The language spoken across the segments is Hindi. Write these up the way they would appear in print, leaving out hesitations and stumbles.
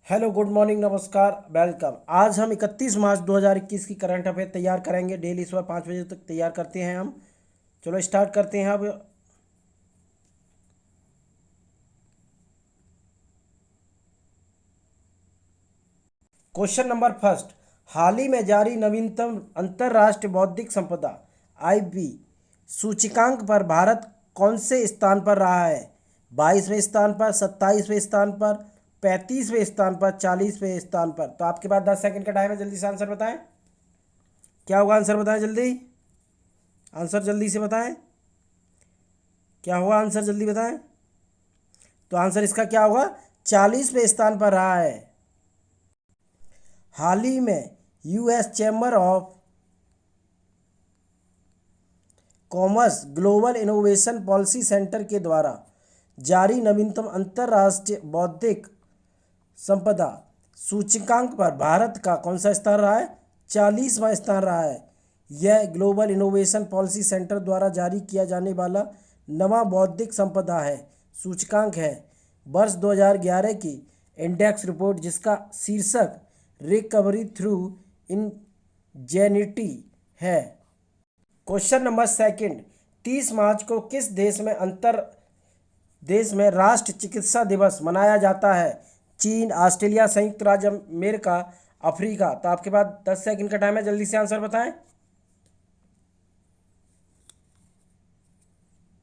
हेलो, गुड मॉर्निंग, नमस्कार, वेलकम। आज हम 31 मार्च 2021 की करंट अफेयर तैयार करेंगे। डेली सुबह 5 बजे तक तैयार करते हैं हम। चलो स्टार्ट करते हैं अब। Question number first. हाल ही में जारी नवीनतम अंतर्राष्ट्रीय बौद्धिक संपदा आईबी सूचकांक पर भारत कौन से स्थान पर रहा है? 22वें स्थान पर, 27वें स्थान पर, 35वें स्थान पर, 40वें स्थान पर। तो आपके पास 10 सेकंड का टाइम है, जल्दी से आंसर बताएं। क्या होगा आंसर बताएं जल्दी। आंसर जल्दी से बताएं। क्या होगा आंसर जल्दी बताएं। तो आंसर इसका क्या होगा? 40वें स्थान पर रहा है। हाल ही में US chamber of commerce global innovation policy centre के द्वारा जारी नवीनतम अंतर्राष्ट्रीय बौद्धिक संपदा सूचकांक पर भारत का कौन सा स्थान रहा है? 40वां स्थान रहा है। यह ग्लोबल इनोवेशन पॉलिसी सेंटर द्वारा जारी किया जाने वाला नवा बौद्धिक संपदा है सूचकांक है वर्ष 2011 की इंडेक्स रिपोर्ट, जिसका शीर्षक रिकवरी थ्रू इंजेनिटी है। Question number second. 30 मार्च को किस देश में राष्ट्र चिकित्सा दिवस मनाया जाता है? चीन, ऑस्ट्रेलिया, संयुक्त राज्य अमेरिका, अफ्रीका। तो आपके पास 10 सेकंड का टाइम है, जल्दी से आंसर बताएं।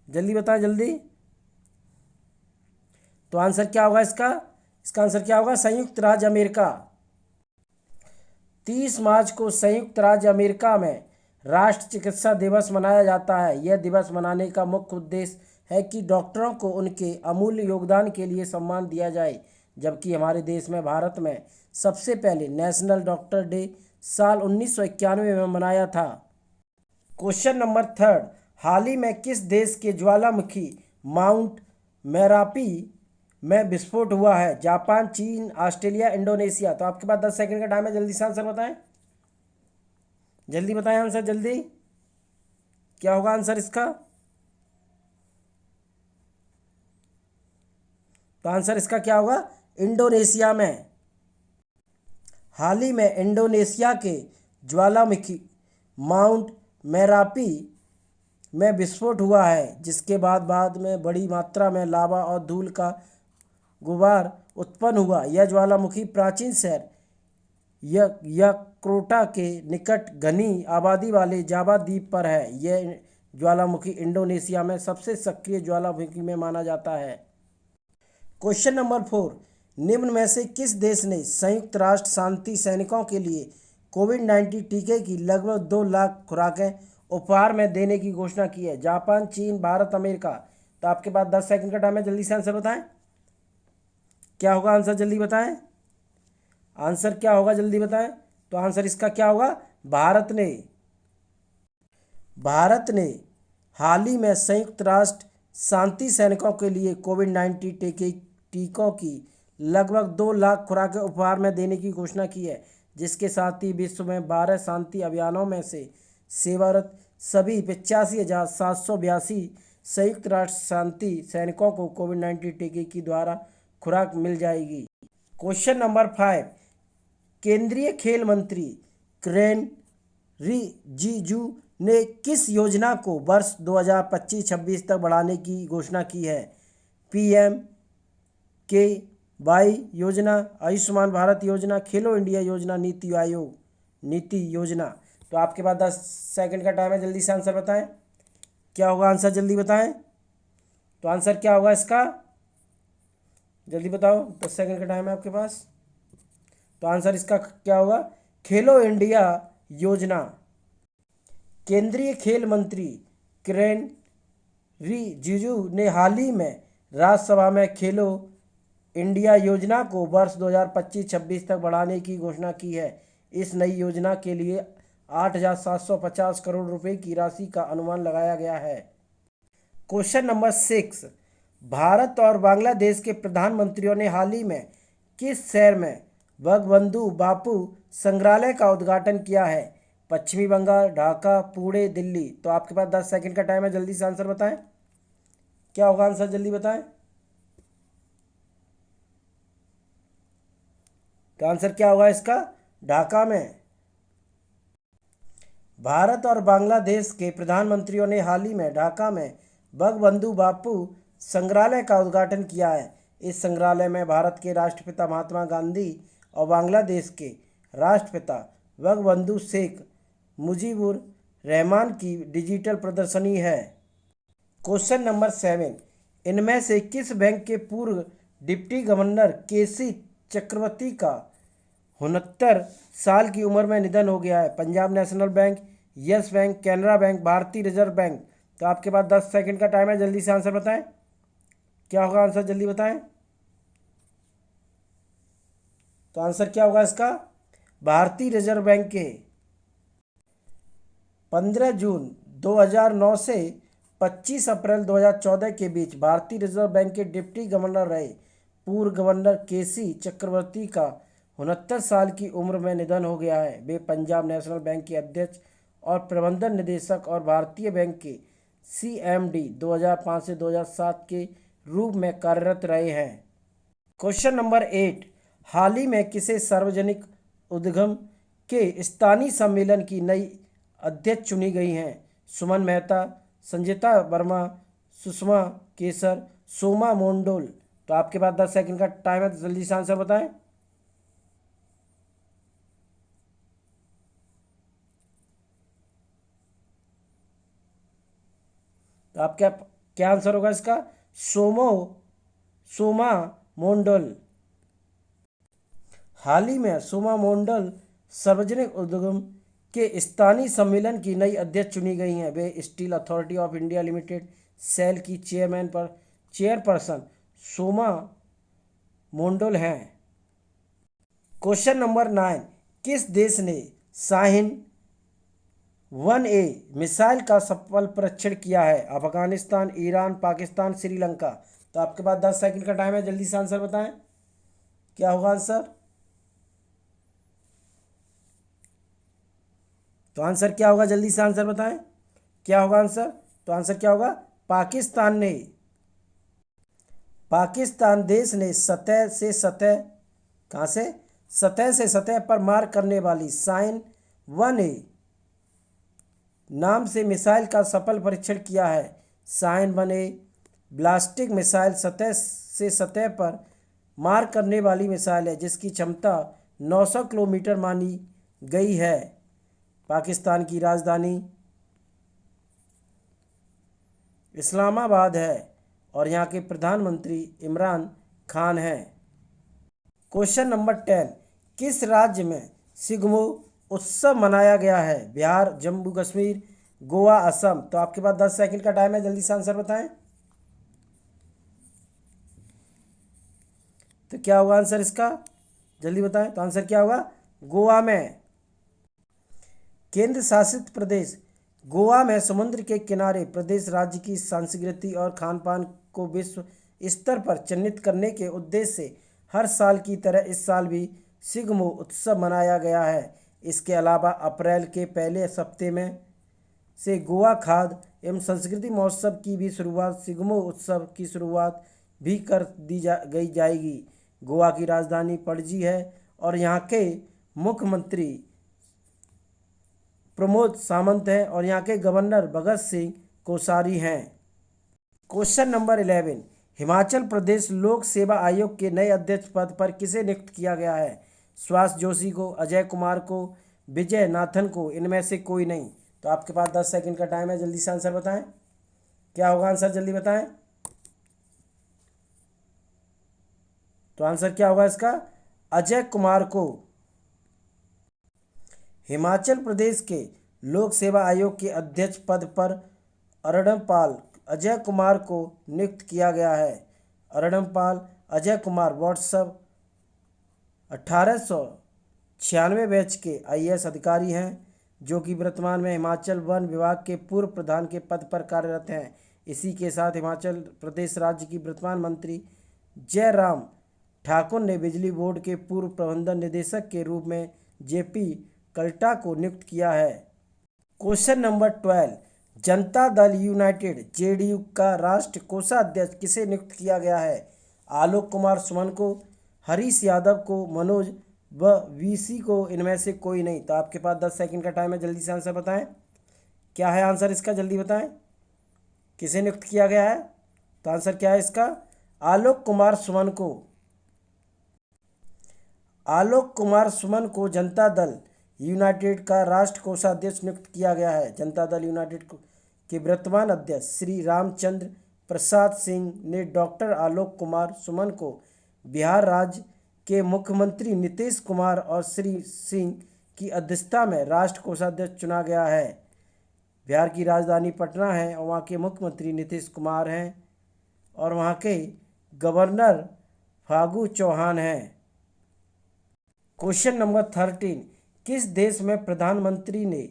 जल्दी बताएं जल्दी। तो आंसर क्या होगा इसका? इसका आंसर क्या होगा? संयुक्त राज्य अमेरिका। 30 मार्च को संयुक्त राज्य अमेरिका में राष्ट्र चिकित्सा दिवस मनाया जाता है। यह दिवस मनाने का मुख्य उद्देश्य है कि डॉक्टरों को उनके अमूल्य योगदान के लिए सम्मान दिया जाए, जबकि हमारे देश में भारत में सबसे पहले नेशनल डॉक्टर डे साल 1991 में मनाया था। Question number third. हाल ही में किस देश के ज्वालामुखी माउंट मेरापी में विस्फोट हुआ है? जापान, चीन, ऑस्ट्रेलिया, इंडोनेशिया। तो आपके पास 10 सेकंड का टाइम है, जल्दी से आंसर बताएं। जल्दी बताएं आंसर जल्दी। क्या होगा आंसर इसका? तो आंसर इसका क्या होगा? इंडोनेशिया में। हाल ही में इंडोनेशिया के ज्वालामुखी माउंट मेरापी में विस्फोट हुआ है, जिसके बाद में बड़ी मात्रा में लावा और धूल का गुबार उत्पन्न हुआ। यह ज्वालामुखी प्राचीन शहर यक्रोटा के निकट घनी आबादी वाले जावा द्वीप पर है। यह ज्वालामुखी इंडोनेशिया में सबसे सक्रिय ज्वालामुखी में माना जाता है। Question number four. निम्न में से किस देश ने संयुक्त राष्ट्र शांति सैनिकों के लिए कोविड-19 टीके की लगभग 2 लाख खुराकें उपहार में देने की घोषणा की है? जापान, चीन, भारत, अमेरिका। तो आपके पास 10 सेकंड का टाइम है, जल्दी से आंसर बताएं। क्या होगा आंसर जल्दी बताएं। आंसर क्या होगा जल्दी बताएं। तो आंसर इसका क्या होगा? भारत ने हाल ही में संयुक्त राष्ट्र शांति सैनिकों के लिए कोविड-19 टीकों की लगभग 2 लाख खुराकें उपहार में देने की घोषणा की है, जिसके साथ ही विश्व में 12 शांति अभियानों में से सेवारत सभी 85,782 संयुक्त राष्ट्र शांति सैनिकों को कोविड-19 टीके की द्वारा खुराक मिल जाएगी। Question number 5। केंद्रीय खेल मंत्री किरेन रिजिजू ने किस योजना को वर्ष 2025-26 तक बढ़ाने की घोषणा की है? पीएम-के-वाई योजना, आयुष्मान भारत योजना, खेलो इंडिया योजना, नीति आयोग नीति योजना। तो आपके पास 10 सेकंड का टाइम है, जल्दी से आंसर बताएं। क्या होगा आंसर जल्दी बताएं। तो आंसर क्या होगा इसका? जल्दी बताओ, 10 सेकंड का टाइम है आपके पास। तो आंसर इसका क्या होगा? खेलो इंडिया योजना। केंद्रीय खेल मंत्री किरेन रिजिजू ने हाल ही में राज्यसभा में खेलो इंडिया योजना को वर्ष 2025-26 तक बढ़ाने की घोषणा की है। इस नई योजना के लिए 8,750 करोड़ रुपए की राशि का अनुमान लगाया गया है। Question number 6। भारत और बांग्लादेश के प्रधानमंत्रियों ने हाल ही में किस शहर में बंगबंधु बापू संग्रहालय का उद्घाटन किया है? पश्चिमी बंगाल, ढाका, पुणे, दिल्ली। तो आपके पास 10 सेकंड का टाइम है, जल्दी से आंसर बताएं। क्या होगा आंसर जल्दी बताएं। तो आंसर क्या होगा इसका? ढाका में। भारत और बांग्लादेश के प्रधानमंत्रियों ने हाल ही में ढाका में बंगबंधु बापू संग्रहालय का उद्घाटन किया है। इस संग्रहालय में भारत के राष्ट्रपिता महात्मा गांधी और बांग्लादेश के राष्ट्रपिता बंगबंधु शेख मुजीबुर रहमान की डिजिटल प्रदर्शनी है। क्वेश्चन नंबर 7, इनमें से किस बैंक के पूर्व डिप्टी गवर्नर केसी चक्रवर्ती का 69 साल की उम्र में निधन हो गया है? Punjab national bank, yes bank, Canara bank, भारतीय रिजर्व बैंक। तो आपके पास 10 सेकंड का टाइम है, जल्दी से आंसर बताएं। क्या होगा आंसर, जल्दी बताएं। तो आंसर क्या होगा इसका? भारतीय रिजर्व बैंक के 15 जून 2009 से 25 अप्रैल 2014 के बीच भारतीय रिजर्व बैंक के डिप्टी गवर्नर रहे पूर्व गवर्नर केसी चक्रवर्ती का 69 साल की उम्र में निधन हो गया है। वे पंजाब नेशनल बैंक के अध्यक्ष और प्रबंधन निदेशक और भारतीय बैंक के CMD 2005 से 2007 के रूप में कार्यरत रहे हैं। क्वेश्चन नंबर 8, हाल ही में किसे सार्वजनिक उद्यम के स्थानीय सम्मेलन की नई अध्यक्ष चुनी गई हैं? सुमन मेहता, संजीता वर्मा, सुषमा केसर, सोमा मोंडोल। तो आपके पास 10 सेकंड का टाइम है, तो जल्दी से आंसर बताएं। तो आपका क्या आंसर होगा इसका? सोमा मोंडोल। हाल ही में सोमा मोंडल सार्वजनिक उद्यम के स्थानीय सम्मेलन की नई अध्यक्ष चुनी गई हैं। वे Steel Authority of India Limited SAIL की चेयरपर्सन सोमा मोंडोल हैं। क्वेश्चन नंबर 9, किस देश ने शाहीन 1A मिसाइल का सफल परीक्षण किया है? अफगानिस्तान, ईरान, पाकिस्तान, श्रीलंका। तो आपके पास 10 सेकंड का टाइम है, जल्दी से आंसर बताएं। क्या होगा आंसर? तो आंसर क्या होगा, जल्दी से आंसर बताएं। क्या होगा आंसर? तो आंसर क्या होगा? पाकिस्तान ने। पाकिस्तान देश ने सतह से सतह, कहाँ से? सतह से सतह पर मार करने वाली शाहीन 1A नाम से मिसाइल का सफल परीक्षण किया है। शाहीन 1A ब्लास्टिक मिसाइल सतह से सतह पर मार करने वाली मिसाइल है जिसकी क्षमता 900 किलोमीटर मानी गई है। पाकिस्तान की राजधानी इस्लामाबाद है और यहाँ के प्रधानमंत्री इमरान खान हैं। क्वेश्चन नंबर 10, किस राज्य में सिगमो उत्सव मनाया गया है? बिहार, जम्मू कश्मीर, गोवा, असम। तो आपके पास 10 सेकंड का टाइम है, जल्दी से आंसर बताएं। तो क्या होगा आंसर इसका? जल्दी बताएं। तो आंसर क्या होगा? गोवा में। केंद्र शासित प्रदेश गोवा में समुद्र के किनारे प्रदेश राज्य की संस्कृति और खान पान को विश्व स्तर पर चिन्हित करने के उद्देश्य से हर साल की तरह इस साल भी सिगमो उत्सव मनाया गया है। इसके अलावा अप्रैल के पहले हफ्ते में से गोवा खाद्य एवं संस्कृति महोत्सव की भी शुरुआत, सिगमो उत्सव की शुरुआत भी कर दी जाएगी। गोवा की राजधानी पणजी है और यहाँ के मुख्यमंत्री प्रमोद सावंत हैं और यहाँ के गवर्नर भगत सिंह कोश्यारी हैं। क्वेश्चन नंबर 11, हिमाचल प्रदेश लोक सेवा आयोग के नए अध्यक्ष पद पर किसे नियुक्त किया गया है? सुभाष जोशी को, अजय कुमार को, विजय नाथन को, इनमें से कोई नहीं। तो आपके पास 10 सेकंड का टाइम है, जल्दी से आंसर बताएं। क्या होगा आंसर, जल्दी बताएं। तो आंसर क्या होगा इसका? अजय कुमार को। हिमाचल प्रदेश के लोक सेवा आयोग के अध्यक्ष पद पर अरड़मपाल अजय कुमार को नियुक्त किया गया है। अरड़मपाल अजय कुमार व्हाट्सएप 1896 बैच के IAS अधिकारी हैं जो कि वर्तमान में हिमाचल वन विभाग के पूर्व प्रधान के पद पर कार्यरत हैं। इसी के साथ हिमाचल प्रदेश राज्य की वर्तमान मंत्री जयराम ठाकुर ने बिजली बोर्ड के पूर्व प्रबंधन निदेशक के रूप में JP कल्टा को नियुक्त किया है। Question number 12, Janata Dal United JDU का राष्ट्रीय कोषाध्यक्ष किसे नियुक्त किया गया है? आलोक कुमार सुमन को, हरीश यादव को, मनोज व वीसी को इनमें से कोई नहीं। तो आपके पास 10 सेकंड का टाइम है, जल्दी से आंसर बताएं। क्या है आंसर इसका, जल्दी बताएं। किसे नियुक्त किया गया है? तो आंसर क्या है इसका? आलोक कुमार सुमन को। आलोक कुमार सुमन को जनता दल यूनाइटेड का राष्ट्र कोषाध्यक्ष नियुक्त किया गया है। जनता दल यूनाइटेड के वर्तमान अध्यक्ष श्री रामचंद्र प्रसाद सिंह ने डॉक्टर आलोक कुमार सुमन को बिहार राज्य के मुख्यमंत्री नीतीश कुमार और श्री सिंह की अध्यक्षता में राष्ट्र कोषाध्यक्ष चुना गया है। बिहार की राजधानी पटना है और वहाँ के मुख्यमंत्री नीतीश कुमार हैं और वहाँ के गवर्नर फागू चौहान हैं। क्वेश्चन नंबर 13, किस देश में प्रधानमंत्री ने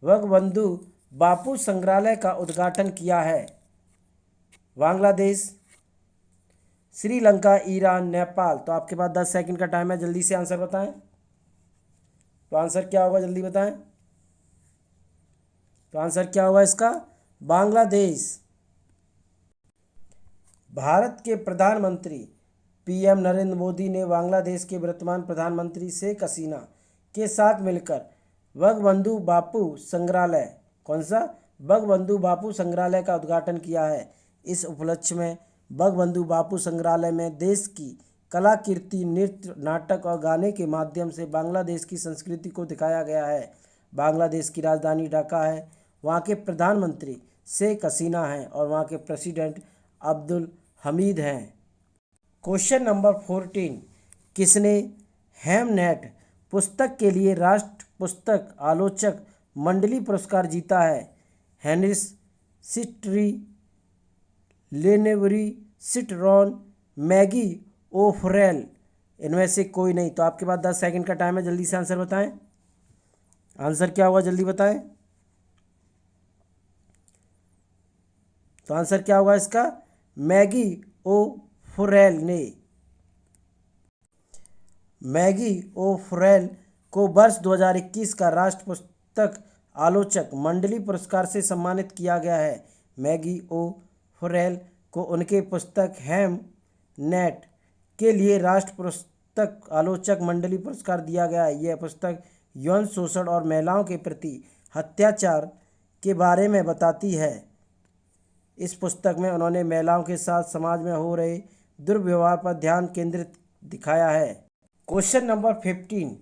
बंगबंधु बापू संग्रहालय का उद्घाटन किया है? बांग्लादेश, श्रीलंका, ईरान, नेपाल। तो आपके पास 10 सेकंड का टाइम है, जल्दी से आंसर बताएं। तो आंसर क्या होगा, जल्दी बताएं। तो आंसर क्या होगा इसका? बांग्लादेश। भारत के प्रधानमंत्री पीएम नरेंद्र मोदी ने बांग्लादेश के वर्तमान प्रधानमंत्री शेख हसीना के साथ मिलकर बंगबंधु बापू संग्रहालय, कौन सा? बंगबंधु बापू संग्रहालय का उद्घाटन किया है। इस उपलक्ष्य में बंगबंधु बापू संग्रहालय में देश की कलाकृति, नृत्य, नाटक और गाने के माध्यम से बांग्लादेश की संस्कृति को दिखाया गया है। बांग्लादेश की राजधानी ढाका है। वहाँ के प्रधानमंत्री शेख हसीना हैं और वहाँ के प्रेसिडेंट अब्दुल हमीद हैं। क्वेश्चन नंबर 14, किसने हेमनेट पुस्तक के लिए राष्ट्र पुस्तक आलोचक मंडली पुरस्कार जीता है? हेनरिस सिट्री, लेनेवरी सिटरॉन, मैगी ओफ्रेल। इनमें से कोई नहीं। तो आपके पास 10 सेकंड का टाइम है, जल्दी से आंसर बताएं। आंसर क्या होगा, जल्दी बताएं। तो आंसर क्या होगा इसका? मैगी ओफ्रेल ने। मैगी ओफ्रेल को वर्ष 2021 का राष्ट्र पुस्तक आलोचक मंडली पुरस्कार से सम्मानित किया गया है। मैगी ओफ्रेल को उनके पुस्तक हेम नेट के लिए राष्ट्र पुस्तक आलोचक मंडली पुरस्कार दिया गया है। यह पुस्तक यौन शोषण और महिलाओं के प्रति अत्याचार के बारे में बताती है। इस पुस्तक में उन्होंने महिलाओं के साथ समाज में हो रहे दुर्व्यवहार पर ध्यान केंद्रित दिखाया है। क्वेश्चन नंबर 15,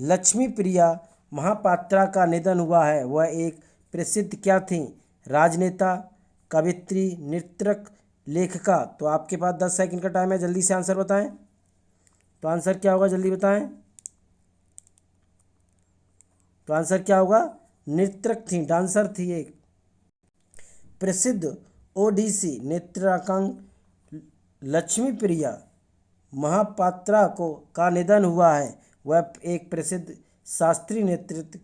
लक्ष्मी प्रिया महापात्रा का निधन हुआ है। वह एक प्रसिद्ध क्या थी? राजनेता, कवित्री, नृत्यक, लेखिका। तो आपके पास 10 सेकंड का टाइम है, जल्दी से आंसर बताएं। तो आंसर क्या होगा, जल्दी बताएं। तो आंसर क्या होगा? नृत्यक थी, डांसर थी एक। प्रसिद्ध ओडिसी नृत्यांगना लक्ष्मी प्रिया महापात्रा का निधन हुआ है। वह एक प्रसिद्ध शास्त्रीय नृत्यक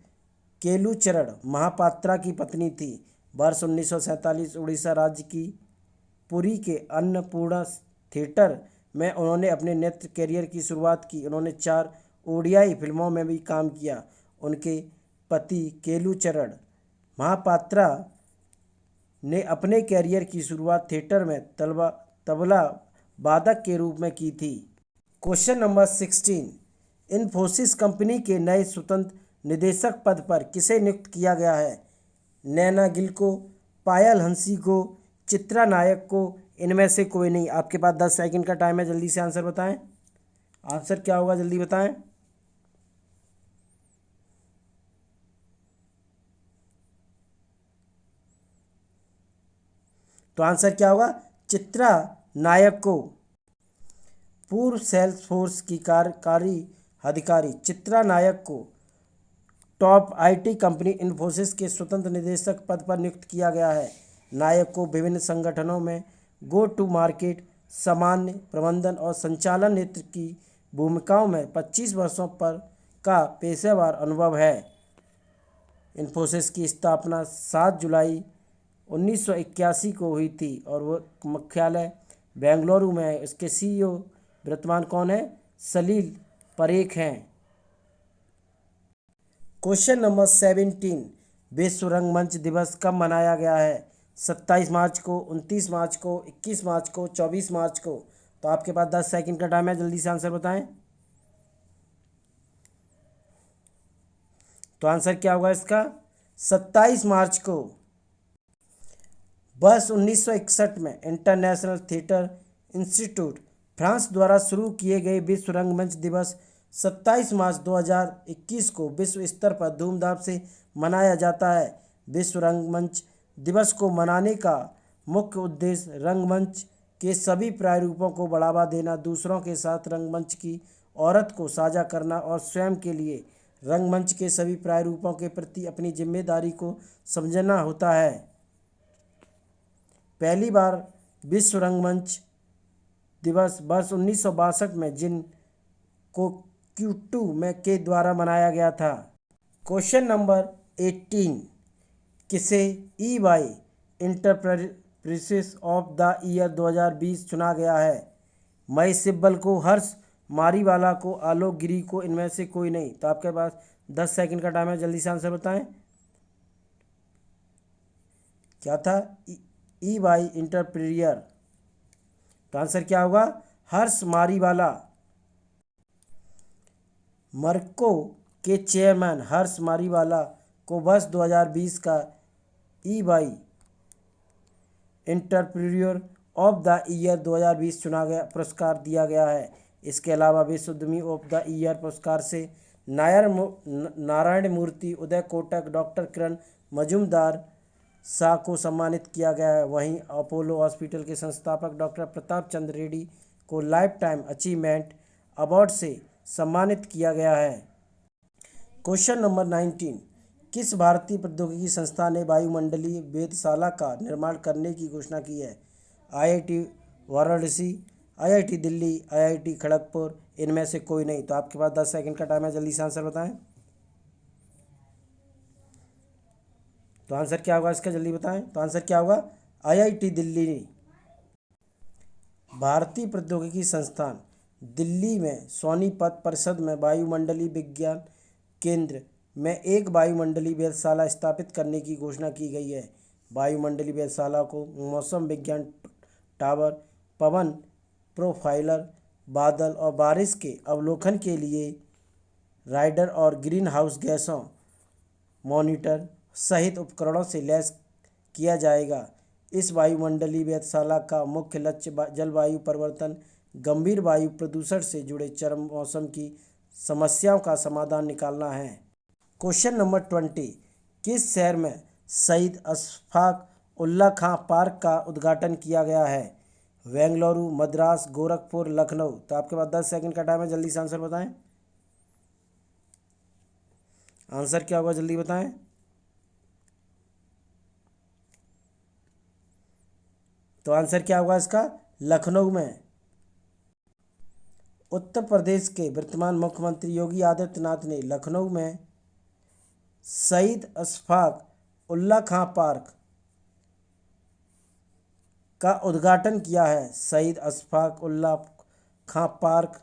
केलुचरण महापात्रा की पत्नी थी। वर्ष 1947 उड़ीसा राज्य की पुरी के अन्नपूर्णा थिएटर में उन्होंने अपने नृत्य करियर की शुरुआत की। उन्होंने 4 ओडियाई फिल्मों में भी काम किया। उनके पति केलुचरण महापात्रा ने अपने कैरियर की शुरुआत थिएटर में तबला वादक के रूप में की थी। क्वेश्चन नंबर 16, इन्फोसिस कंपनी के नए स्वतंत्र निदेशक पद पर किसे नियुक्त किया गया है? नैना गिल को, पायल हंसी को, चित्रा नायक को। इनमें से कोई नहीं। आपके पास 10 सेकंड का टाइम है, जल्दी से आंसर बताएं। आंसर क्या होगा, जल्दी बताएं। तो आंसर क्या होगा? चित्रा नायक को। पूर्व सेल्सफोर्स की कार्यकारी अधिकारी चित्रा नायक को टॉप आईटी कंपनी इन्फोसिस के स्वतंत्र निदेशक पद पर नियुक्त किया गया है। नायक को विभिन्न संगठनों में गो टू मार्केट, सामान्य प्रबंधन और संचालन नेतृत्व की भूमिकाओं में 25 वर्षों पर का पेशेवर अनुभव है। इन्फोसिस की स्थापना 7 जुलाई 1981 को हुई थी और वो मुख्यालय बेंगलुरु में है। इसके सीईओ वर्तमान कौन है? सलील परेख हैं। क्वेश्चन नंबर 17, विश्व रंगमंच दिवस कब मनाया गया है? 27 मार्च को, 29 मार्च को, 21 मार्च को, 24 मार्च को। तो आपके पास 10 सेकंड का टाइम है, जल्दी से आंसर बताएं। तो आंसर क्या होगा इसका? 27 मार्च को। वर्ष 1961 में इंटरनेशनल थिएटर इंस्टीट्यूट फ्रांस द्वारा शुरू किए गए विश्व रंगमंच दिवस 27 मार्च 2021 को विश्व स्तर पर धूमधाम से मनाया जाता है। विश्व रंगमंच दिवस को मनाने का मुख्य उद्देश्य रंगमंच के सभी प्रारूपों को बढ़ावा देना, दूसरों के साथ रंगमंच की औरत को साझा करना और स्वयं के लिए रंगमंच के सभी प्रारूपों के प्रति अपनी जिम्मेदारी को समझना होता है। पहली बार विश्व रंगमंच दिवस वर्ष 1962 में जिन को क्योटो में के द्वारा मनाया गया था। क्वेश्चन नंबर 18, किसे EY इंटरप्रेसिस ऑफ द ईयर 2020 चुना गया है? महेश सिब्बल को, हर्ष मारीवाला को, आलोक गिरी को, इनमें से कोई नहीं। तो आपके पास 10 सेकंड का टाइम है, जल्दी से आंसर बताएं। क्या था? EY इंटरप्रेरियर। तो आंसर क्या होगा? हर्ष मारीवाला। मर्को के चेयरमैन हर्ष मारीवाला को वर्ष 2020 का EY entrepreneur of the year 2020 चुना गया पुरस्कार दिया गया है। इसके अलावा विश्व उद्यमी ऑफ द ईयर पुरस्कार से नारायण मूर्ति, उदय कोटक, डॉक्टर किरण मजूमदार शाह को सम्मानित किया गया है। वहीं अपोलो हॉस्पिटल के संस्थापक डॉक्टर प्रताप चंद्र रेड्डी को लाइफ टाइम अचीवमेंट अवार्ड से सम्मानित किया गया है। क्वेश्चन नंबर 19, किस भारतीय प्रौद्योगिकी संस्थान ने वायुमंडलीय वेधशाला का निर्माण करने की घोषणा की है? IIT Varanasi, IIT Delhi, IIT Kharagpur, इनमें से कोई नहीं। तो आपके पास 10 सेकंड का टाइम है, जल्दी से आंसर बताएं। तो आंसर क्या होगा इसका? जल्दी बताएं। तो आंसर क्या होगा? IIT दिल्ली। भारतीय प्रौद्योगिकी संस्थान दिल्ली में सोनीपत परिसर में वायुमंडलीय विज्ञान केंद्र में एक वायुमंडलीय वेधशाला स्थापित करने की घोषणा की गई है। वायुमंडलीय वेधशाला को मौसम विज्ञान टावर, पवन प्रोफाइलर, बादल और बारिश के अवलोकन के लिए राडार और ग्रीन हाउस गैसों मॉनिटर सहित उपकरणों से लैस किया जाएगा। इस वायुमंडलीय वेधशाला का मुख्य लक्ष्य जलवायु परिवर्तन, गंभीर वायु प्रदूषण से जुड़े चरम मौसम की समस्याओं का समाधान निकालना है। क्वेश्चन नंबर 20, किस शहर में शहीद अशफाक उल्ला खां पार्क का उद्घाटन किया गया है? बेंगलुरु, मद्रास, गोरखपुर, लखनऊ। तो आपके पास 10 सेकंड का टाइम है, जल्दी से आंसर बताएं। आंसर क्या होगा? जल्दी बताएं। तो आंसर क्या होगा इसका? लखनऊ में। उत्तर प्रदेश के वर्तमान मुख्यमंत्री योगी आदित्यनाथ ने लखनऊ में शहीद अशफाक उल्ला खां पार्क का उद्घाटन किया है। शहीद अशफाक उल्ला खां पार्क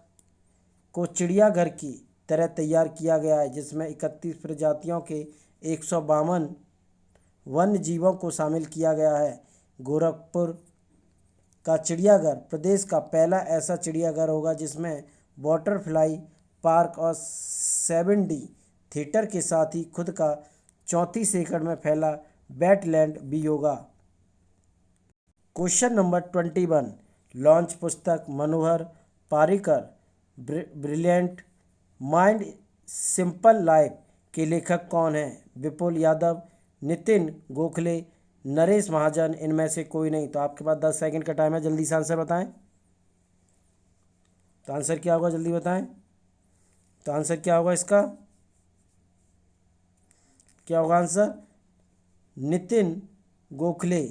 को चिड़ियाघर की तरह तैयार किया गया है, जिसमें 31 प्रजातियों के 152 वन्य जीवों को शामिल किया गया है। गोरखपुर का चिड़ियाघर प्रदेश का पहला ऐसा चिड़ियाघर होगा जिसमें बटरफ्लाई पार्क और 7D थिएटर के साथ ही खुद का 34 एकड़ में फैला वेटलैंड भी होगा। क्वेश्चन नंबर 21, लॉन्च पुस्तक Manohar Parrikar brilliant mind simple life के लेखक कौन हैं? विपुल यादव, नितिन गोखले, नरेश महाजन, इनमें से कोई नहीं। तो आपके पास 10 सेकंड का टाइम है, जल्दी से आंसर बताएं। तो आंसर क्या होगा? जल्दी बताएं। तो आंसर क्या होगा इसका? क्या होगा आंसर? नितिन गोखले।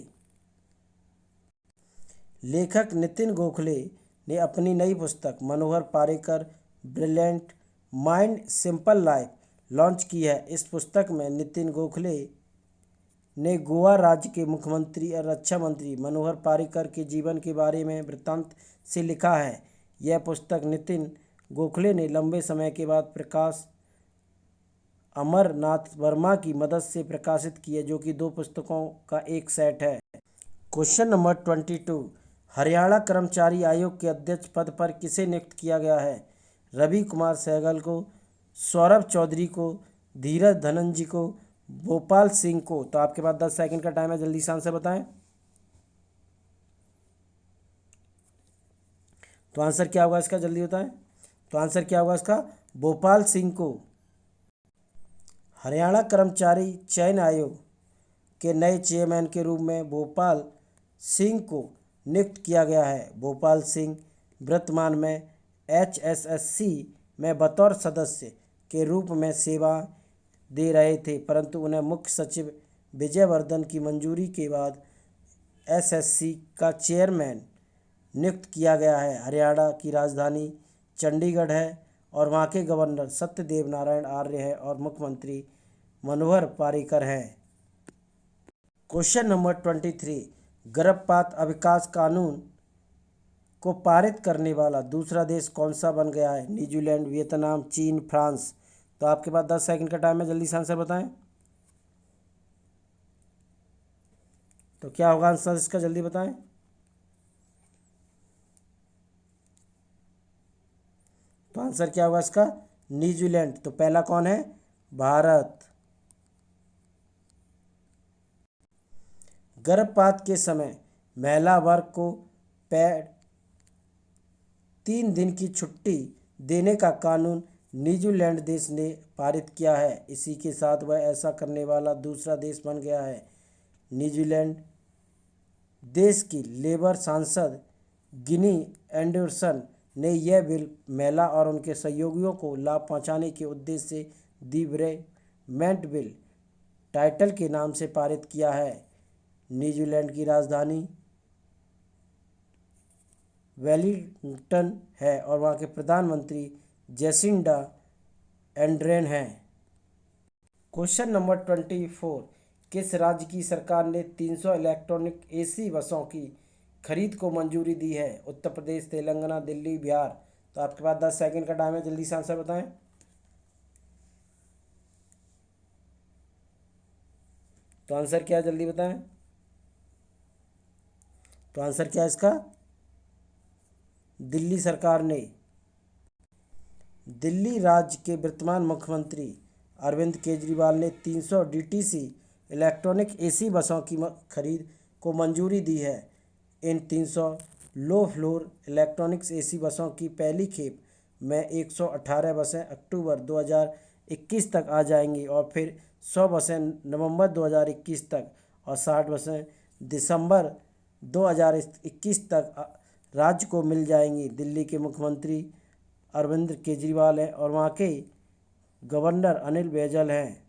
लेखक नितिन गोखले ने अपनी नई पुस्तक Manohar Parrikar brilliant mind simple life launch की है। इस पुस्तक में नितिन गोखले ने गोवा राज्य के मुख्यमंत्री और रक्षा मंत्री मनोहर पारिकर के जीवन के बारे में वृत्तांत से लिखा है। यह पुस्तक नितिन गोखले ने लंबे समय के बाद प्रकाश अमरनाथ वर्मा की मदद से प्रकाशित की है, जो कि 2 पुस्तकों का एक सेट है। क्वेश्चन नंबर 22, हरियाणा कर्मचारी आयोग के अध्यक्ष पद पर किसे नियुक्त किया गया है? रवि कुमार सहगल को, सौरभ चौधरी को, धीरज धनंजय को, भोपाल सिंह को। तो आपके पास 10 सेकंड का टाइम है, जल्दी से आंसर बताएं। तो आंसर क्या होगा इसका, जल्दी बताएं। तो आंसर क्या होगा इसका, भोपाल सिंह को। हरियाणा कर्मचारी चयन आयोग के नए चेयरमैन के रूप में भोपाल सिंह को नियुक्त किया गया है। भोपाल सिंह वर्तमान में HSSC में बतौर सदस्य के रूप में सेवा दे रहे थे, परंतु उन्हें मुख्य सचिव विजयवर्धन की मंजूरी के बाद SSC का चेयरमैन नियुक्त किया गया है। हरियाणा की राजधानी चंडीगढ़ है और वहाँ के गवर्नर सत्यदेव नारायण आर्य है और मुख्यमंत्री मनोहर पर्रिकर हैं। क्वेश्चन नंबर 23, गर्भपात अविकास कानून को पारित करने वाला दूसरा देश कौन सा बन गया है। न्यूजीलैंड, वियतनाम, चीन, फ्रांस। तो आपके पास 10 सेकंड का टाइम है, जल्दी से आंसर बताएं। तो क्या होगा आंसर इसका, जल्दी बताएं। तो आंसर क्या होगा इसका, न्यूजीलैंड। तो पहला कौन है, भारत। गर्भपात के समय महिला वर्ग को पेड 3 दिन की छुट्टी देने का कानून न्यूजीलैंड देश ने पारित किया है। इसी के साथ वह ऐसा करने वाला दूसरा देश बन गया है। न्यूजीलैंड देश की लेबर सांसद गिनी एंडरसन ने यह बिल महिला और उनके सहयोगियों को लाभ पहुंचाने के उद्देश्य से दी ब्रेमेंट बिल टाइटल के नाम से पारित किया है। न्यूजीलैंड की राजधानी वेलिंगटन है और वहाँ के प्रधानमंत्री जेसिंडा एंड्रेन हैं। क्वेश्चन नंबर 24, किस राज्य की सरकार ने 300 इलेक्ट्रॉनिक AC बसों की खरीद को मंजूरी दी है। उत्तर प्रदेश, तेलंगाना, दिल्ली, बिहार। तो आपके पास 10 सेकंड का टाइम है, जल्दी से आंसर बताएं। तो आंसर क्या है, जल्दी बताएं। तो आंसर क्या है इसका, दिल्ली सरकार ने। दिल्ली राज्य के वर्तमान मुख्यमंत्री अरविंद केजरीवाल ने 300 DTC इलेक्ट्रॉनिक AC बसों की खरीद को मंजूरी दी है। इन 300 लो फ्लोर इलेक्ट्रॉनिक्स AC बसों की पहली खेप में 118 बसें अक्टूबर 2021 तक आ जाएंगी और फिर 100 बसें नवंबर 2021 तक और 60 बसें दिसंबर 2021 तक राज्य को मिल जाएंगी। दिल्ली के मुख्यमंत्री अरविंद केजरीवाल हैं और वहाँ के गवर्नर अनिल बैजल हैं।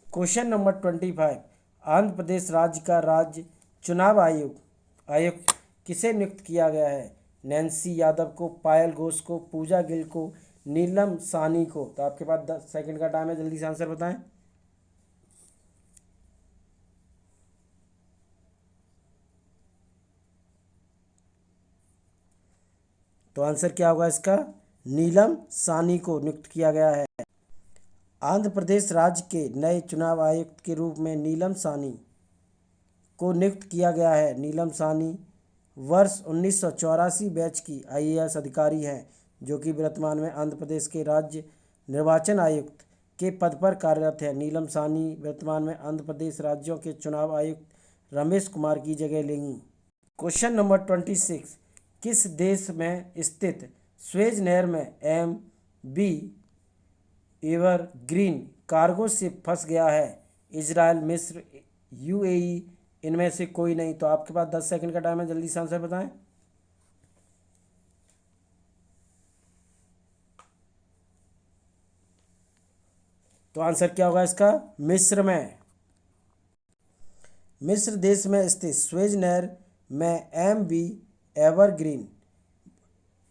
क्वेश्चन नंबर 25, आंध्र प्रदेश राज्य का राज्य चुनाव आयुक्त किसे नियुक्त किया गया है। नैन्सी यादव को, पायल घोष को, पूजा गिल को, नीलम साहनी को। तो आपके पास 10 सेकंड का टाइम है, जल्दी से आंसर बताएं। तो आंसर क्या होगा इसका, नीलम साहनी को नियुक्त किया गया है। आंध्र प्रदेश राज्य के नए चुनाव आयुक्त के रूप में नीलम साहनी को नियुक्त किया गया है। नीलम साहनी वर्ष 1984 बैच की IAS अधिकारी हैं, जो कि वर्तमान में आंध्र प्रदेश के राज्य निर्वाचन आयुक्त के पद पर कार्यरत है। नीलम साहनी वर्तमान में आंध्र प्रदेश राज्यों के चुनाव आयुक्त रमेश कुमार की जगह लेंगी। क्वेश्चन नंबर 26, किस देश में स्थित स्वेज नहर में MV एवरग्रीन कार्गो शिप फंस गया है। इजराइल, मिस्र, UAE, इनमें से कोई नहीं। तो आपके पास 10 सेकंड का टाइम है, जल्दी से आंसर बताएं। तो आंसर क्या होगा इसका, मिस्र में। मिस्र देश में स्थित स्वेज नहर में MV एवरग्रीन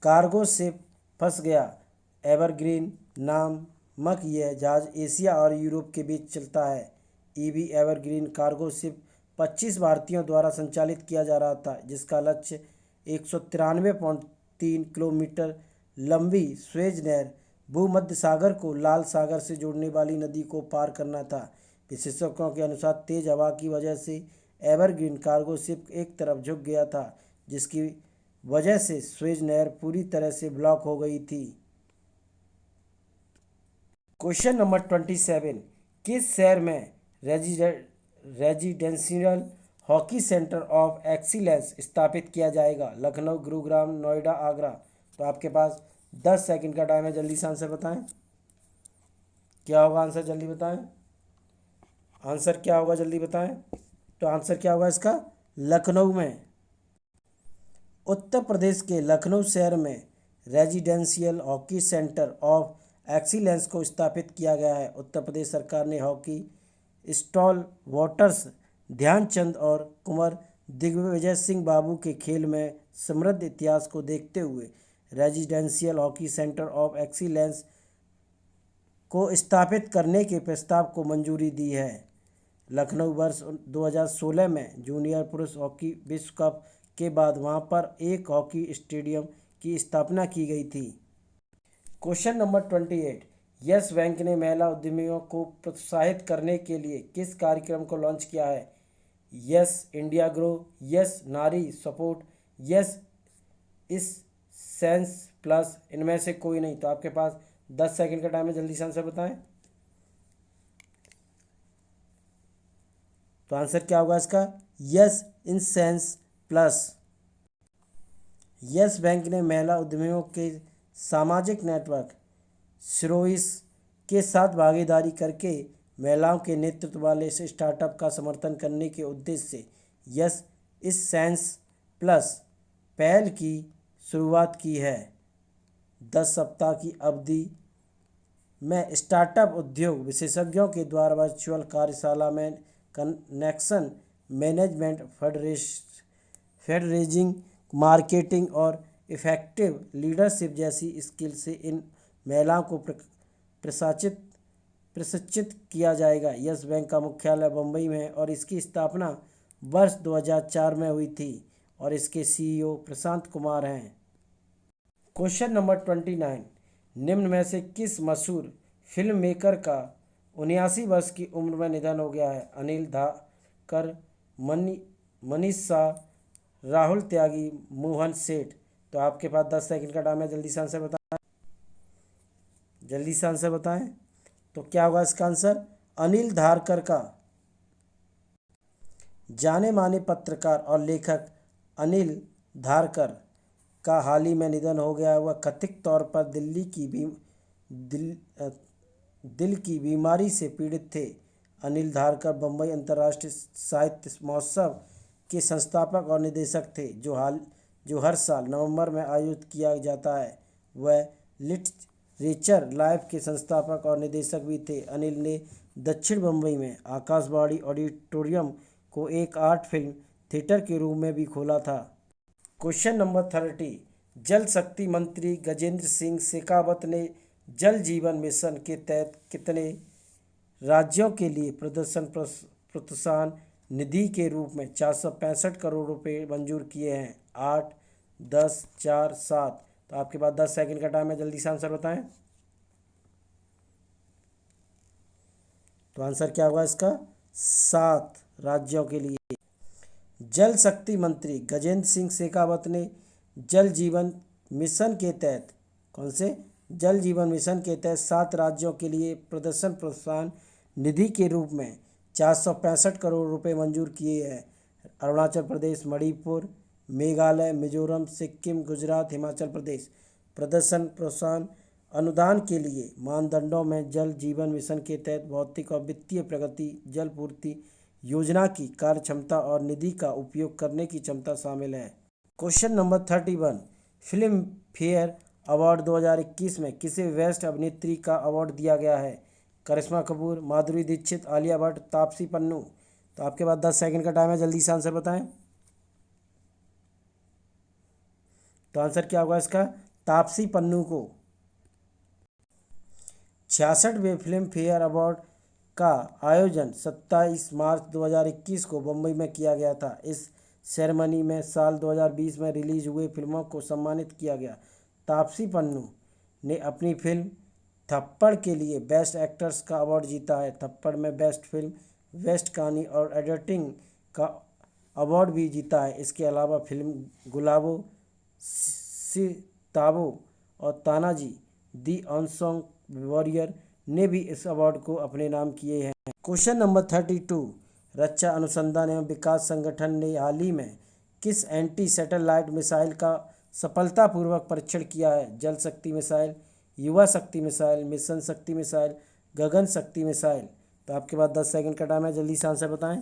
कार्गो शिप फंस गया। एवरग्रीन नामक यह जहाज एशिया और यूरोप के बीच चलता है। EV एवरग्रीन कार्गो शिप 25 भारतीयों द्वारा संचालित किया जा रहा था, जिसका लक्ष्य 193.3 किलोमीटर लंबी स्वेज नहर भूमध्य सागर को लाल सागर से जोड़ने वाली नदी को पार करना था। विशेषज्ञों के अनुसार तेज हवा की वजह से एवरग्रीन कार्गो शिप एक तरफ झुक गया था, जिसकी वजह से स्वेज नहर पूरी तरह से ब्लॉक हो गई थी। क्वेश्चन नंबर 27, किस शहर में residential hockey centre of excellence स्थापित किया जाएगा? लखनऊ, गुरुग्राम, नोएडा, आगरा। तो आपके पास 10 सेकंड का टाइम है, जल्दी से आंसर बताएं। क्या होगा आंसर, जल्दी बताएं। आंसर क्या होगा, जल्दी बताएं। तो आंसर क्या होगा इसका? लखनऊ में। उत्तर प्रदेश के लखनऊ शहर में residential hockey centre of excellence को स्थापित किया गया है। उत्तर प्रदेश सरकार ने हॉकी स्टॉल वॉटर्स ध्यानचंद और कुंवर दिग्विजय सिंह बाबू के खेल में समृद्ध इतिहास को देखते हुए residential hockey centre of excellence को स्थापित करने के प्रस्ताव को मंजूरी दी है। लखनऊ वर्ष 2016 में जूनियर पुरुष हॉकी विश्व कप के बाद वहां पर एक हॉकी स्टेडियम की स्थापना की गई थी। क्वेश्चन नंबर 28, यस बैंक ने महिला उद्यमियों को प्रोत्साहित करने के लिए किस कार्यक्रम को लॉन्च किया है? यस इंडिया ग्रो, यस नारी सपोर्ट, यस इस सेंस प्लस, इनमें से कोई नहीं। तो आपके पास 10 सेकंड का टाइम है, जल्दी से आंसर बताएं। तो आंसर क्या होगा इसका? Yes in sense plus. Yes bank ने महिला उद्यमियों के सामाजिक नेटवर्क सिरोइस के साथ भागीदारी करके महिलाओं के नेतृत्व वाले इस स्टार्टअप का समर्थन करने के उद्देश्य से यस इस सेंस प्लस पहल की शुरुआत की है। 10 सप्ताह की अवधि में स्टार्टअप उद्योग विशेषज्ञों के द्वारा वर्चुअल कार्यशाला में कनेक्शन मैनेजमेंट, फंडरेजिंग, मार्केटिंग और इफेक्टिव लीडरशिप जैसी स्किल से इन महिलाओं को प्रशिक्षित किया जाएगा। यस बैंक का मुख्यालय बम्बई में है और इसकी स्थापना वर्ष 2004 में हुई थी और इसके सीईओ प्रशांत कुमार हैं। क्वेश्चन नंबर 29, निम्न में से किस मशहूर फिल्म मेकर का 79 वर्ष की उम्र में निधन हो गया है? अनिल धाकर, मनीष शाह, राहुल त्यागी, मोहन सेठ। तो आपके पास 10 सेकंड का टाइम है, जल्दी से आंसर बताएं। जल्दी से आंसर बताएं। तो क्या होगा इसका आंसर? अनिल धारकर का। जाने माने पत्रकार और लेखक अनिल धारकर का हाल ही में निधन हो गया। वह कथित तौर पर दिल की बीमारी से पीड़ित थे। अनिल धारकर बम्बई अंतर्राष्ट्रीय साहित्य महोत्सव के संस्थापक और निदेशक थे, जो हर साल नवंबर में आयोजित किया जाता है। वह लिटरेचर लाइफ के संस्थापक और निदेशक भी थे। अनिल ने दक्षिण बम्बई में आकाशवाणी ऑडिटोरियम को एक आर्ट फिल्म थिएटर के रूप में भी खोला था। क्वेश्चन नंबर 30, जल शक्ति मंत्री गजेंद्र सिंह शेखावत ने जल जीवन मिशन के तहत कितने राज्यों के लिए प्रदर्शन प्रोत्साहन निधि के रूप में 465 करोड़ रुपए मंजूर किए हैं? 8, 10, 4, 7। तो आपके पास 10 सेकंड का टाइम है, जल्दी से आंसर बताएं। तो आंसर क्या होगा इसका? 7 राज्यों के लिए। जल शक्ति मंत्री गजेंद्र सिंह शेखावत ने जल जीवन मिशन के तहत कौन से जल जीवन मिशन के तहत 7 राज्यों के लिए प्रदर्शन प्रोत्साहन निधि के रूप में 465 करोड़ रुपए मंजूर किए हैं। अरुणाचल प्रदेश, मणिपुर, मेघालय, मिजोरम, सिक्किम, गुजरात, हिमाचल प्रदेश। प्रदर्शन प्रोत्साहन अनुदान के लिए मानदंडों में जल जीवन मिशन के तहत भौतिक और वित्तीय प्रगति, जल पूर्ति योजना की कार्यक्षमता और निधि का उपयोग करने की क्षमता शामिल है। Question number 31, film fair award 2021 में किसे बेस्ट अभिनेत्री का अवार्ड दिया गया है? करिश्मा कपूर, माधुरी दीक्षित, आलिया भट्ट, तापसी पन्नू। तो आपके पास 10 सेकंड का टाइम है, जल्दी से आंसर बताएं। तो आंसर क्या होगा इसका? तापसी पन्नू को। 66वें फिल्म फेयर अवार्ड का आयोजन 27 मार्च 2021 को मुंबई में किया गया था। इस सेरेमनी में साल 2020 में रिलीज हुए फिल्मों को सम्मानित किया गया। तापसी पन्नू ने अपनी फिल्म थप्पड़ के लिए बेस्ट एक्ट्रेस का अवार्ड जीता है। थप्पड़ में बेस्ट फिल्म, बेस्ट कहानी और एडिटिंग का अवार्ड भी जीता है। इसके अलावा फिल्म गुलाबो, सिताबो और तानाजी दी अनसंग वॉरियर ने भी इस अवार्ड को अपने नाम किए हैं। क्वेश्चन नंबर 32, रक्षा अनुसंधान एवं विकास संगठन ने हाल ही में किस एंटी सैटेलाइट मिसाइल का सफलतापूर्वक परीक्षण किया है? जल शक्ति मिसाइल, युवा शक्ति मिसाइल, मिशन शक्ति मिसाइल, गगन शक्ति मिसाइल। तो आपके पास 10 सेकंड का टाइम है, जल्दी से आंसर बताएं।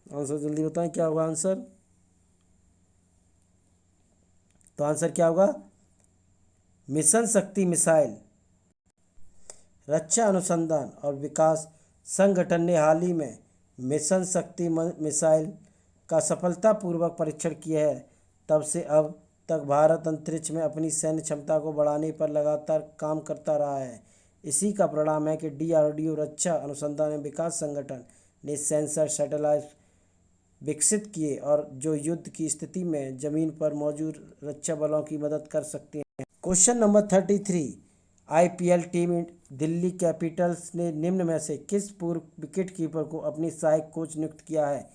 आंसर जल्दी बताएं, क्या होगा आंसर? तो आंसर क्या होगा? मिशन शक्ति मिसाइल। रक्षा अनुसंधान और विकास संगठन ने हाल ही में मिशन शक्ति मिसाइल का सफलतापूर्वक परीक्षण किया है। तब से अब तक भारत अंतरिक्ष में अपनी सैन्य क्षमता को बढ़ाने पर लगातार काम करता रहा है। इसी का परिणाम है कि DRDO रक्षा अनुसंधान एवं विकास संगठन ने सेंसर सैटेलाइट विकसित किए और जो युद्ध की स्थिति में जमीन पर मौजूद रक्षा बलों की मदद कर सकते हैं। Question number 33, IPL team Delhi Capitals ने निम्न में से किस पूर्व विकेट कीपर को अपनी सहायक कोच नियुक्त किया है?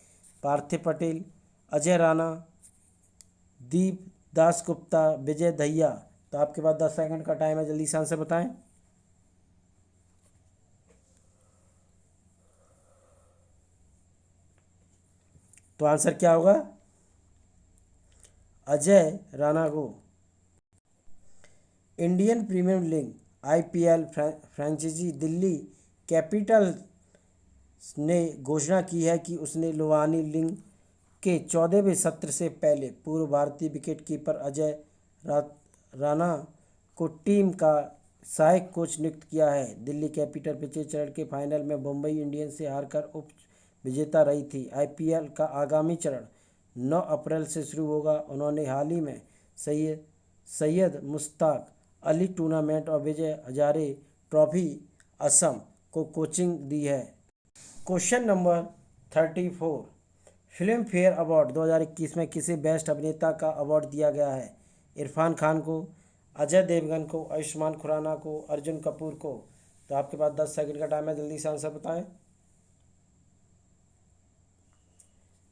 पार्थिव पटेल, अजय राणा, दीप दासगुप्ता, विजय दहिया। तो आपके पास 10 सेकंड का टाइम है, जल्दी से आंसर बताएं। तो आंसर क्या होगा? अजय राणा को। Indian Premier League IPL franchisee Delhi Capitals ने घोषणा की है कि उसने लोहानी लीग के 14वें सत्र से पहले पूर्व भारतीय विकेटकीपर अजय राणा को टीम का सहायक कोच नियुक्त किया है। दिल्ली कैपिटल पिछले चरण के फाइनल में मुंबई इंडियंस से हारकर उप विजेता रही थी। IPL का आगामी चरण 9 अप्रैल से शुरू होगा। उन्होंने हाल ही में सैयद मुश्ताक अली टूर्नामेंट और विजय हजारे ट्रॉफी असम को कोचिंग दी है। Question number 34, film fair award 2021 में किसे बेस्ट अभिनेता का अवार्ड दिया गया है? इरफान खान को, अजय देवगन को, आयुष्मान खुराना को, अर्जुन कपूर को। तो आपके पास 10 सेकंड का टाइम है, जल्दी से आंसर बताएं।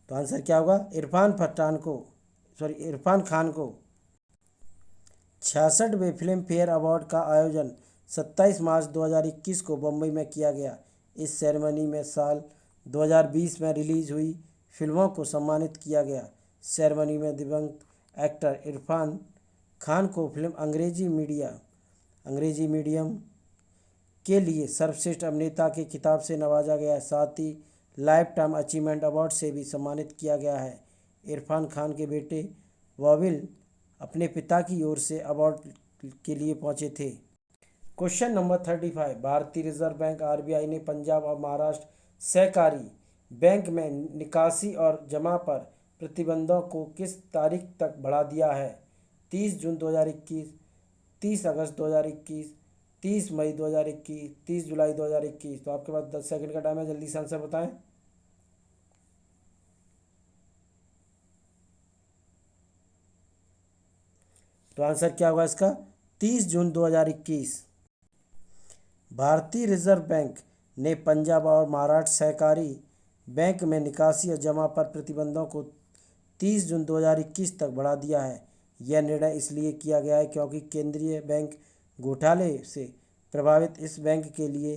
तो आंसर क्या होगा? इरफान खान को। 66वें फिल्म फेयर अवार्ड का आयोजन 27 मार्च 2021 को मुंबई में किया गया। इस सेरेमनी में साल 2020 में रिलीज हुई फिल्मों को सम्मानित किया गया। सेरेमनी में दिवंगत एक्टर इरफान खान को फिल्म अंग्रेजी मीडियम के लिए सर्वश्रेष्ठ अभिनेता के खिताब से नवाजा गया। साथ ही लाइफ टाइम अचीवमेंट अवार्ड से भी सम्मानित किया गया है। इरफान खान के बेटे वाविल अपने पिता की ओर से अवार्ड के लिए पहुंचे थे। क्वेश्चन नंबर 35, भारतीय रिजर्व बैंक RBI ने पंजाब और महाराष्ट्र सहकारी बैंक में निकासी और जमा पर प्रतिबंधों को किस तारीख तक बढ़ा दिया है? 30 जून 2021, 30 अगस्त 2021, 30 मई 2021, 30 जुलाई 2021। तो आपके पास 10 सेकंड का टाइम है, जल्दी से आंसर बताएं। तो आंसर क्या होगा इसका? 30 जून 2021। भारतीय रिजर्व बैंक ने पंजाब और महाराष्ट्र सहकारी बैंक में निकासी और जमा पर प्रतिबंधों को 30 जून 2021 तक बढ़ा दिया है। यह निर्णय इसलिए किया गया है क्योंकि केंद्रीय बैंक घोटाले से प्रभावित इस बैंक के लिए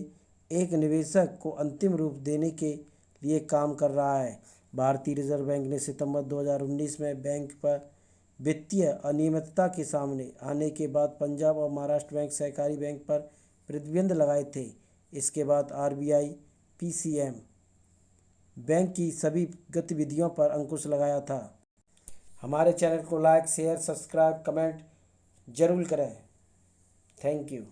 एक निवेशक को अंतिम रूप देने के लिए काम कर रहा है। भारतीय रिजर्व बैंक ने सितंबर 2019 में बैंक पर वित्तीय अनियमितता के सामने आने के बाद पंजाब और महाराष्ट्र बैंक सहकारी बैंक पर प्रतिबंध लगाए थे। इसके बाद RBI PCM बैंक की सभी गतिविधियों पर अंकुश लगाया था। हमारे चैनल को लाइक, शेयर, सब्सक्राइब, कमेंट जरूर करें। Thank you.